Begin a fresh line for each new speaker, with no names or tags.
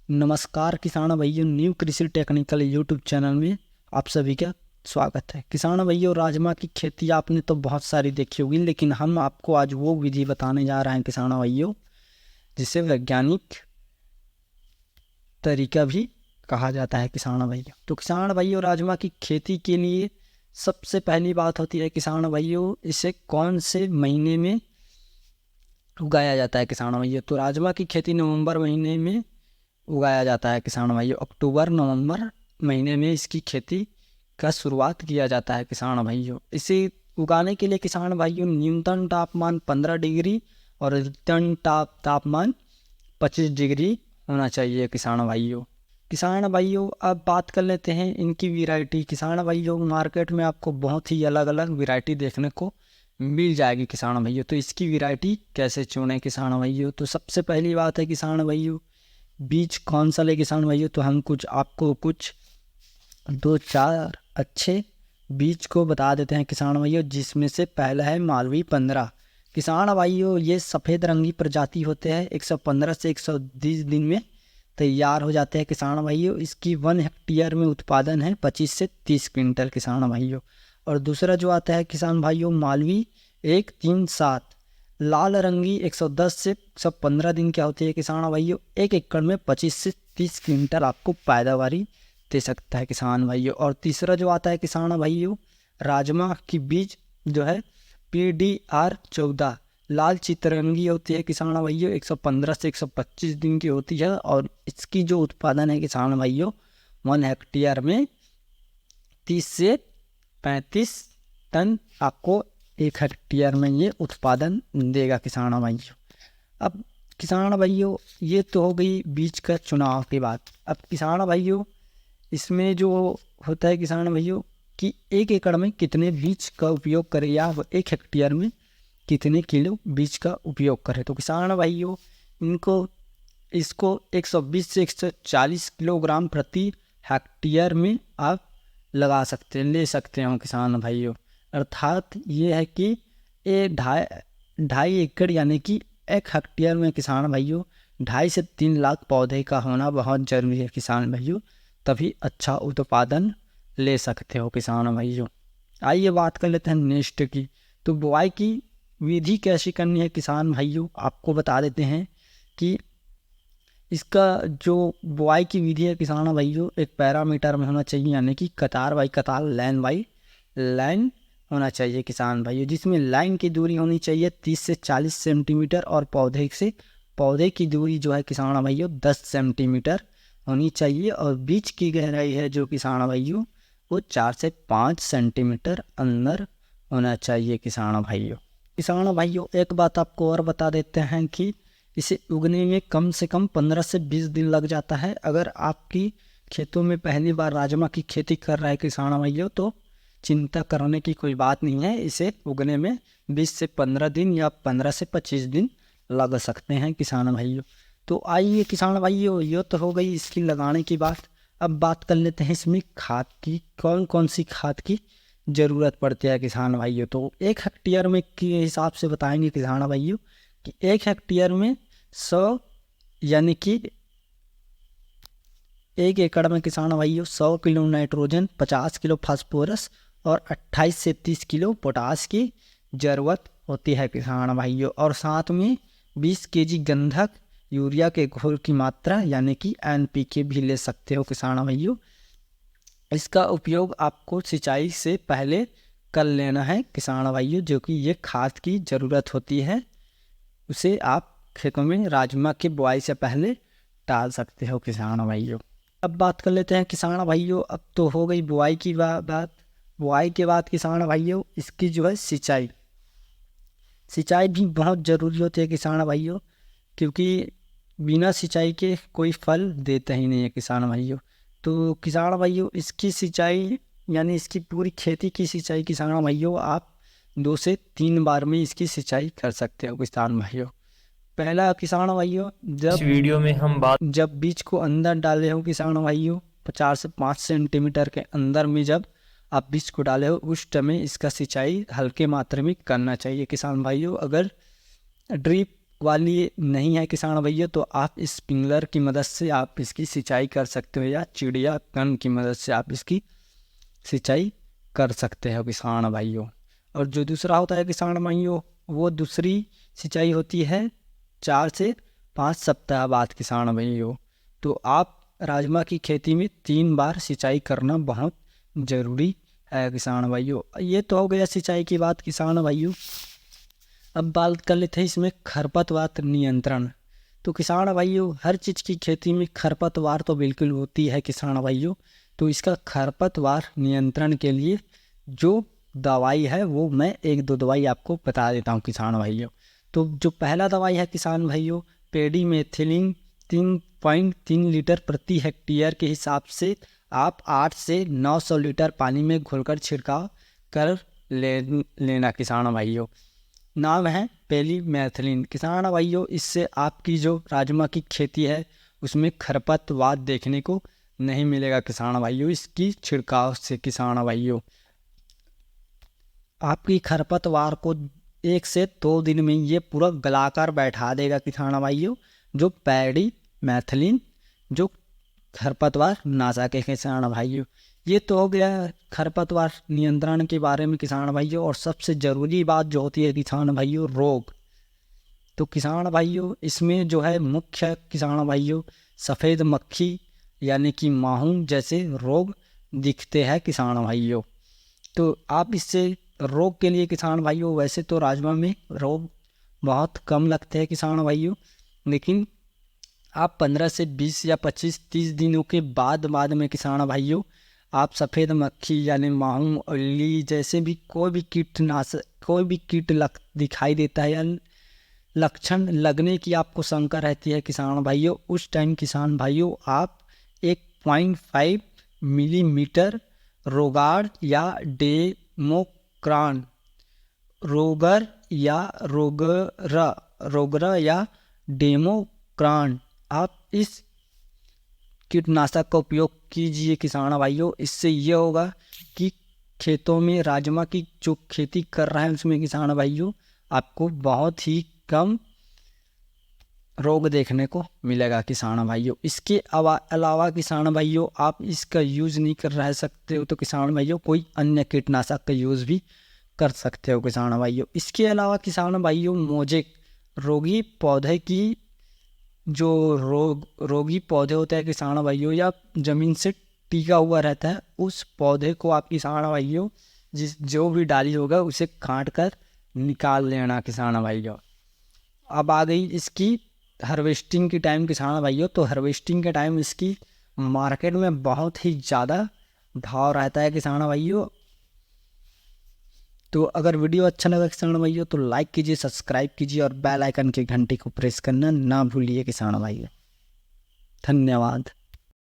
नमस्कार किसान भाइयों, न्यू कृषि टेक्निकल यूट्यूब चैनल में आप सभी का स्वागत है। किसान भाइयों, राजमा की खेती आपने तो बहुत सारी देखी होगी, लेकिन हम आपको आज वो विधि बताने जा रहे हैं किसान भाइयों, जिसे वैज्ञानिक तरीका भी कहा जाता है। किसान भाइयों, तो किसान भाइयों, राजमा की खेती के लिए सबसे पहली बात होती है किसान भाइयों, इसे कौन से महीने में उगाया जाता है। किसान भाइयों, तो राजमा की खेती नवंबर महीने में उगाया जाता है। किसान भाइयों, अक्टूबर नवंबर महीने में इसकी खेती का शुरुआत किया जाता है। किसान भाइयों, इसे उगाने के लिए किसान भाइयों न्यूनतम तापमान 15 डिग्री और अधिकतम तापमान 25 डिग्री होना चाहिए। किसान भाइयों अब बात कर लेते हैं इनकी वैरायटी। किसान भाइयों, मार्केट में आपको बहुत ही अलग अलग वैरायटी देखने को मिल जाएगी। किसान भाइयों, तो इसकी वैरायटी कैसे चुनें। किसान भाइयों, तो सबसे पहली बात है किसान भाइयों, बीज कौन सा ले। किसान भाइयों, तो हम आपको कुछ 2-4 अच्छे बीज को बता देते हैं किसान भाइयों, जिसमें से पहला है मालवी 15। किसान भाइयों, ये सफ़ेद रंगी प्रजाति होते हैं, 115 से 120 दिन में तैयार हो जाते हैं। किसान भाइयों, इसकी 1 हेक्टेयर में उत्पादन है 25 से 30 क्विंटल। किसान भाइयों, और दूसरा जो आता है किसान भाइयों, मालवी 137 लाल रंगी 110 से 115 दिन क्या होती है। किसान भाइयों, 1 एकड़ में 25 से 30 क्विंटल आपको पैदावारी दे सकता है। किसान भाइयों, और तीसरा जो आता है किसान भाइयों, राजमा की बीज जो है PDR14 लाल चितरंगी होती है। किसान भाइयों, 115 से 125 दिन की होती है, और इसकी जो उत्पादन है किसान भाइयों, 1 हेक्टेयर में 30 से 35 टन आपको 1 हेक्टेयर में ये उत्पादन देगा। किसान भाइयों, अब किसान भाइयों, ये तो हो गई बीज का चुनाव की बात। अब किसान भाइयों, इसमें जो होता है किसान भाइयों कि 1 एकड़ में कितने बीज का उपयोग करें, या 1 हेक्टेयर में कितने किलो बीज का उपयोग करें। तो किसान भाइयों, इसको 120 से 140 किलोग्राम प्रति हेक्टेयर में आप ले सकते हो। किसान भाइयों, अर्थात ये है कि ये 2.5 एकड़ यानी कि 1 हेक्टेयर में किसान भाइयों 2.5 से 3 लाख पौधे का होना बहुत ज़रूरी है। किसान भाइयों, तभी अच्छा उत्पादन ले सकते हो। किसान भाइयों, आइए बात कर लेते हैं नेक्स्ट की। तो बुआई की विधि कैसी करनी है। किसान भाइयों, आपको बता देते हैं कि इसका जो बुआई की विधि है किसान भाइयों, एक पैरामीटर में होना चाहिए, यानी कि कतार बाई कतार, लाइन बाई लाइन होना चाहिए। किसान भाइयों, जिसमें लाइन की दूरी होनी चाहिए 30 से 40 सेंटीमीटर, और पौधे की दूरी जो है किसान भाइयों 10 सेंटीमीटर होनी चाहिए, और बीज की गहराई है जो किसान भाइयों, वो 4 से 5 सेंटीमीटर अंदर होना चाहिए। किसान भाइयों, एक बात आपको और बता देते हैं कि इसे उगने में कम से कम 15 से 20 दिन लग जाता है। अगर आपकी खेतों में पहली बार राजमा की खेती कर रहा है किसान भाइयों, तो चिंता करने की कोई बात नहीं है। इसे उगने में 20 से 15 दिन या 15 से 25 दिन लग सकते हैं किसान भाइयों। तो आइए किसान भाइयों, ये तो हो गई इसकी लगाने की बात। अब बात कर लेते हैं इसमें खाद की, कौन कौन सी खाद की ज़रूरत पड़ती है। किसान भाइयों, तो 1 हेक्टेयर में के हिसाब से बताएंगे किसान भाइयों कि 1 हेक्टेयर में 100 यानी कि 1 एकड़ में किसान भाइयों 100 किलो नाइट्रोजन, 50 किलो फास्फोरस और 28 से 30 किलो पोटास की ज़रूरत होती है किसान भाइयों। और साथ में 20 केजी गंधक यूरिया के घोल की मात्रा यानी कि NPK भी ले सकते हो किसान भाइयों। इसका उपयोग आपको सिंचाई से पहले कर लेना है किसान भाइयों, जो कि ये खाद की ज़रूरत होती है, उसे आप खेतों में राजमा की बुआई से पहले डाल सकते हो किसान भाइयों। अब बात कर लेते हैं किसान भाइयों, अब तो हो गई बुआई की बात। बुआई के बाद किसान भाइयों, इसकी जो है सिंचाई भी बहुत ज़रूरी होती है किसान भाइयों, क्योंकि बिना सिंचाई के कोई फल देता ही नहीं है किसान भाइयों। तो किसान भाइयों, इसकी सिंचाई यानी इसकी पूरी खेती की सिंचाई किसान भाइयों आप 2 से 3 बार में इसकी सिंचाई कर सकते हो किसान भाइयों। पहला किसान भाइयों,
इस वीडियो में हम बात
जब बीज को अंदर डाले हो किसान भाइयों 50 से 5 सेंटीमीटर के अंदर में जब आप बीज को डाले हो, उस समय इसका सिंचाई हल्के मात्रा में करना चाहिए किसान भाइयों। अगर ड्रिप वाली नहीं है किसान भाइयों, तो आप स्प्रिंकलर की मदद से आप इसकी सिंचाई कर सकते हो, या चिड़िया कण की मदद से आप इसकी सिंचाई कर सकते हो किसान भाइयों। और जो दूसरा होता है किसान भाइयों, वो दूसरी सिंचाई होती है 4 से 5 सप्ताह बाद किसान भाइयों। तो आप राजमा की खेती में 3 बार सिंचाई करना बहुत ज़रूरी है किसान भाइयों। ये तो हो गया सिंचाई की बात किसान भाइयों। अब बात कर लेते हैं इसमें खरपतवार नियंत्रण। तो किसान भाइयों, हर चीज़ की खेती में खरपतवार तो बिल्कुल होती है किसान भाइयों। तो इसका खरपतवार नियंत्रण के लिए जो दवाई है वो मैं 1-2 दवाई आपको बता देता हूँ किसान भाइयों। तो जो पहला दवाई है किसान भाइयों, पेडीमेथिलिन 3.3 लीटर प्रति हेक्टेयर के हिसाब से आप 8 से 900 लीटर पानी में घोलकर छिड़काव कर लेना किसान भाइयों। नाम है पेडीमेथिलिन किसान भाइयों। इससे आपकी जो राजमा की खेती है उसमें खरपतवार देखने को नहीं मिलेगा किसान भाइयों, इसकी छिड़काव से किसान भाइयों। आपकी खरपतवार को 1 से 2 दिन में ये पूरा गलाकर बैठा देगा किसान भाइयों, जो पेडीमेथिलिन जो खरपतवार नाशक है किसान भाइयों। ये तो हो गया खरपतवार नियंत्रण के बारे में किसान भाइयों। और सबसे ज़रूरी बात जो होती है किसान भाइयों, रोग। तो किसान भाइयों, इसमें जो है मुख्य किसान भाइयों सफ़ेद मक्खी यानी कि माहू जैसे रोग दिखते हैं किसान भाइयों। तो आप इससे रोग के लिए किसान भाइयों, वैसे तो राजमा में रोग बहुत कम लगते हैं किसान भाइयों, लेकिन आप 15 से 20 या 25-30 दिनों के बाद में किसान भाइयों आप सफ़ेद मक्खी यानी माहू अली जैसे भी कोई भी कीट दिखाई देता है या लक्षण लगने की आपको शंका रहती है किसान भाइयों, उस टाइम किसान भाइयों आप 1.5 मिलीमीटर रोगार या डेमोक्रान रोगरा या डेमोक्रान आप इस कीटनाशक का उपयोग कीजिए किसान भाइयों। इससे ये होगा कि खेतों में राजमा की जो खेती कर रहे हैं उसमें किसान भाइयों आपको बहुत ही कम रोग देखने को मिलेगा किसान भाइयों। इसके अलावा किसान भाइयों आप इसका यूज़ नहीं कर रह सकते हो, तो किसान भाइयों कोई अन्य कीटनाशक का यूज़ भी कर सकते हो किसान भाइयों। इसके अलावा किसान भाइयों मोजेक रोगी पौधे की जो रोगी पौधे होते हैं किसान भाइयों या ज़मीन से टिका हुआ रहता है, उस पौधे को आप किसान भाइयों जो भी डाली होगा उसे काट कर निकाल लेना किसान भाइयों। अब आ गई इसकी हार्वेस्टिंग की टाइम किसान भाइयों। तो हार्वेस्टिंग के टाइम इसकी मार्केट में बहुत ही ज़्यादा भाव रहता है किसान भाइयों। तो अगर वीडियो अच्छा लगा किसान भाइयों तो लाइक कीजिए, सब्सक्राइब कीजिए और बेल आइकन की घंटी को प्रेस करना ना भूलिए किसान भाइयों। धन्यवाद।